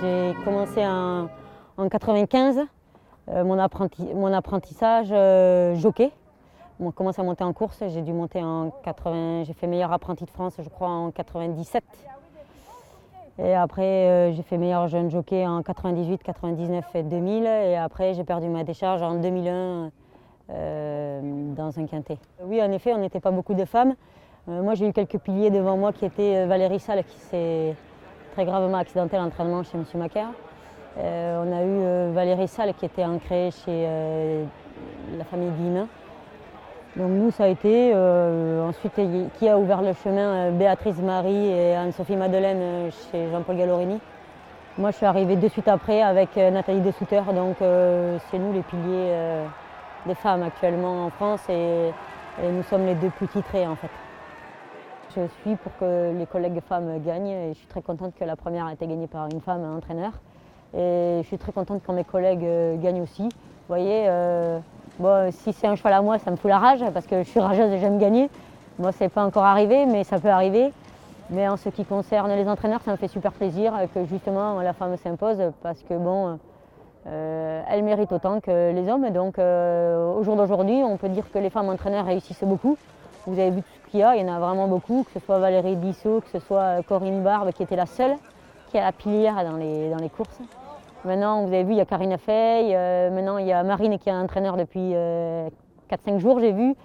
J'ai commencé en 95, mon apprentissage jockey. On commence à monter en course, j'ai dû monter en 80, j'ai fait meilleur apprenti de France je crois en 97. Et après j'ai fait meilleur jeune jockey en 98, 99 et 2000 et après j'ai perdu ma décharge en 2001 dans un quintet. Oui en effet on n'était pas beaucoup de femmes. Moi j'ai eu quelques piliers devant moi qui étaient Valérie Salle qui s'est très gravement accidentée à l'entraînement chez M. Macaire. On a eu Valérie Salle qui était ancrée chez la famille Guillemin. Donc nous ça a été, ensuite qui a ouvert le chemin, Béatrice Marie et Anne-Sophie Madeleine chez Jean-Paul Gallorini. Moi je suis arrivée de suite après avec Nathalie de Souter, donc c'est nous les piliers des femmes actuellement en France et nous sommes les deux plus titrés en fait. Je suis pour que les collègues femmes gagnent et je suis très contente que la première a été gagnée par une femme entraîneur. Et je suis très contente quand mes collègues gagnent aussi. Vous voyez, bon, si c'est un cheval à moi, ça me fout la rage parce que je suis rageuse et j'aime gagner. Moi, c'est pas encore arrivé, mais ça peut arriver. Mais en ce qui concerne les entraîneurs, ça me fait super plaisir que justement la femme s'impose parce que bon, elle mérite autant que les hommes. Donc au jour d'aujourd'hui, on peut dire que les femmes entraîneurs réussissent beaucoup. Vous avez vu tout ce qu'il y en a vraiment beaucoup, que ce soit Valérie Bissot, que ce soit Corinne Barbe qui était la seule qui est la pilière dans les courses. Maintenant, vous avez vu, il y a Karine Fey, maintenant il y a Marine qui est entraîneur depuis 4-5 jours, j'ai vu.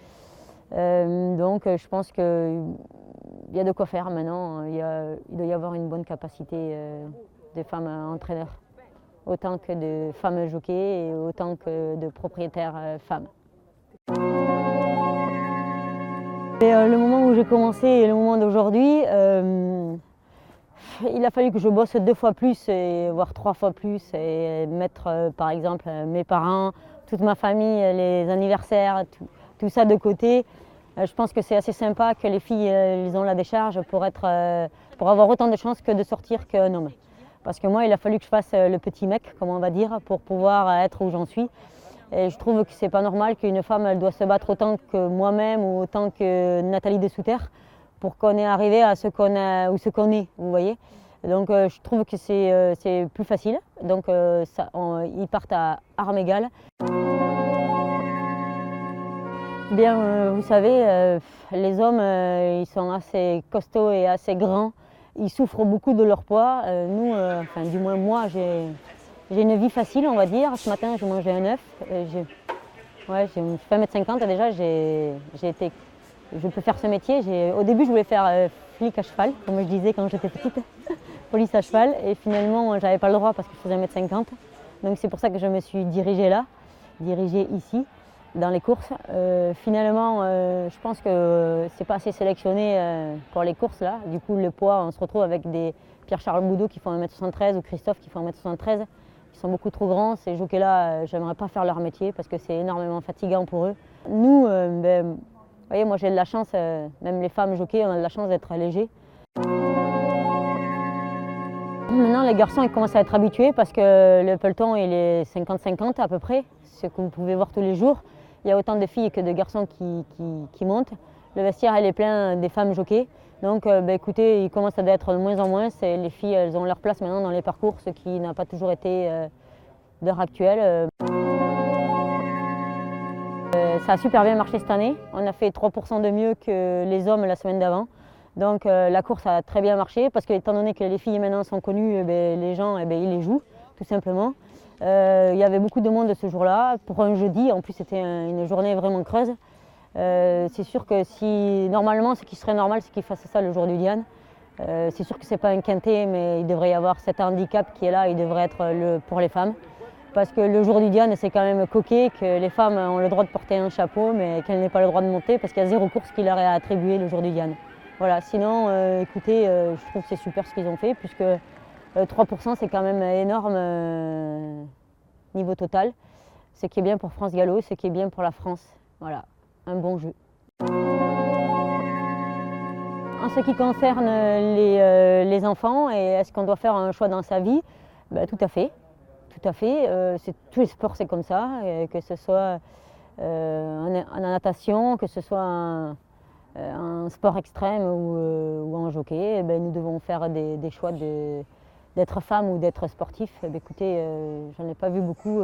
Donc je pense qu'il y a de quoi faire maintenant. Il doit y avoir une bonne capacité de femmes entraîneurs, autant que de femmes jockeys et autant que de propriétaires femmes. Et, le moment où j'ai commencé et le moment d'aujourd'hui, il a fallu que je bosse 2 fois plus, voire 3 fois plus, et mettre par exemple mes parents, toute ma famille, les anniversaires, tout ça de côté. Je pense que c'est assez sympa que les filles ils ont la décharge pour avoir autant de chances que de sortir qu'un homme. Parce que moi, il a fallu que je fasse le petit mec, comme on va dire, pour pouvoir être où j'en suis. Et je trouve que c'est pas normal qu'une femme elle doit se battre autant que moi-même ou autant que Nathalie de Souter pour qu'on ait arrivé à ce qu'on est, vous voyez. Donc je trouve que c'est plus facile. Donc ils partent à armes égales. Bien, vous savez, les hommes, ils sont assez costauds et assez grands. Ils souffrent beaucoup de leur poids. Nous, enfin du moins moi, j'ai une vie facile, on va dire. Ce matin, je mangeais un œuf. J'ai fait 1m50 et déjà, je peux faire ce métier. Au début, je voulais faire flic à cheval, comme je disais quand j'étais petite, police à cheval. Et finalement, je n'avais pas le droit parce que je faisais 1m50. Donc c'est pour ça que je me suis dirigée ici, dans les courses. Finalement, je pense que c'est pas assez sélectionné pour les courses là. Du coup, le poids, on se retrouve avec des Pierre-Charles Boudot qui font 1m73 ou Christophe qui font 1m73. Ils sont beaucoup trop grands. Ces jockeys-là, j'aimerais pas faire leur métier parce que c'est énormément fatigant pour eux. Nous, vous voyez, moi j'ai de la chance, même les femmes jockeys, on a de la chance d'être légers. Maintenant, les garçons ils commencent à être habitués parce que le peloton il est 50-50 à peu près, ce que vous pouvez voir tous les jours. Il y a autant de filles que de garçons qui montent. Le vestiaire il est plein des femmes jockeys. Donc écoutez, il commence à être de moins en moins. Les filles elles ont leur place maintenant dans les parcours, ce qui n'a pas toujours été d'heure actuelle. Ça a super bien marché cette année. On a fait 3% de mieux que les hommes la semaine d'avant. Donc la course a très bien marché parce que étant donné que les filles maintenant sont connues, les gens ils les jouent tout simplement. Il y avait beaucoup de monde ce jour-là pour un jeudi. En plus c'était une journée vraiment creuse. C'est sûr que normalement ce qui serait normal c'est qu'ils fassent ça le jour du Diane. C'est sûr que c'est pas un quintet mais il devrait y avoir cet handicap qui est là, il devrait être pour les femmes. Parce que le jour du Diane, c'est quand même coquet que les femmes ont le droit de porter un chapeau, mais qu'elles n'aient pas le droit de monter parce qu'il y a 0 course qui leur est attribuée le jour du Diane. Voilà, sinon, écoutez, je trouve que c'est super ce qu'ils ont fait, puisque 3% c'est quand même énorme niveau total. Ce qui est bien pour France Gallo, ce qui est bien pour la France. Voilà, un bon jeu. En ce qui concerne les enfants et est-ce qu'on doit faire un choix dans sa vie, tout à fait. Tout à fait, tous les sports c'est comme ça, que ce soit en natation, que ce soit un sport extrême ou en jockey, nous devons faire des choix d'être femme ou d'être sportif. Eh bien, écoutez, j'en ai pas vu beaucoup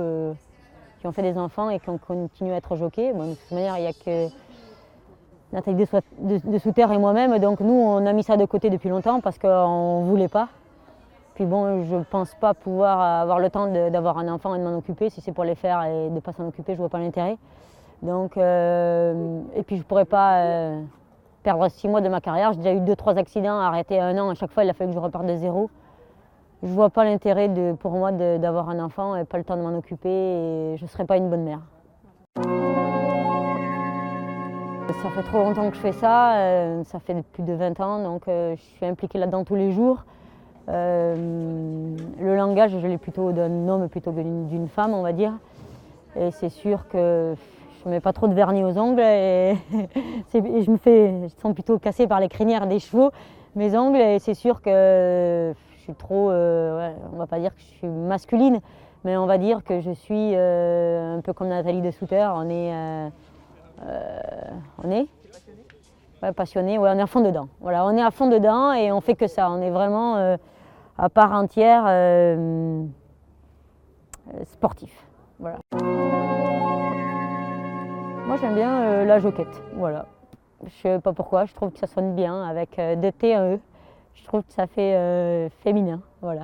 qui ont fait des enfants et qui ont continué à être jockey. Bon, de toute manière, il n'y a que Nathalie de Souter et moi-même, donc nous on a mis ça de côté depuis longtemps parce qu'on ne voulait pas. Puis bon, je ne pense pas pouvoir avoir le temps d'avoir un enfant et de m'en occuper. Si c'est pour les faire et de ne pas s'en occuper, je ne vois pas l'intérêt. Donc, et puis je ne pourrais pas perdre 6 mois de ma carrière. J'ai déjà eu 2-3 accidents, arrêté 1 an. À chaque fois, il a fallu que je reparte de zéro. Je ne vois pas l'intérêt pour moi d'avoir un enfant et pas le temps de m'en occuper. Et je ne serais pas une bonne mère. Ça fait trop longtemps que je fais ça. Ça fait plus de 20 ans, donc je suis impliquée là-dedans tous les jours. Le langage, je l'ai plutôt d'un homme plutôt que d'une femme, on va dire. Et c'est sûr que je ne mets pas trop de vernis aux ongles et je sens plutôt cassée par les crinières des chevaux, mes ongles. Et c'est sûr que je suis trop, ouais, on va pas dire que je suis masculine, mais on va dire que je suis un peu comme Nathalie de Souter. On est ouais, passionné, ouais, on est à fond dedans. Voilà, on est à fond dedans et on fait que ça. On est vraiment à part entière sportif. Voilà. Moi j'aime bien la joquette. Voilà. Je ne sais pas pourquoi, je trouve que ça sonne bien avec deux T et un E. Je trouve que ça fait féminin. Voilà.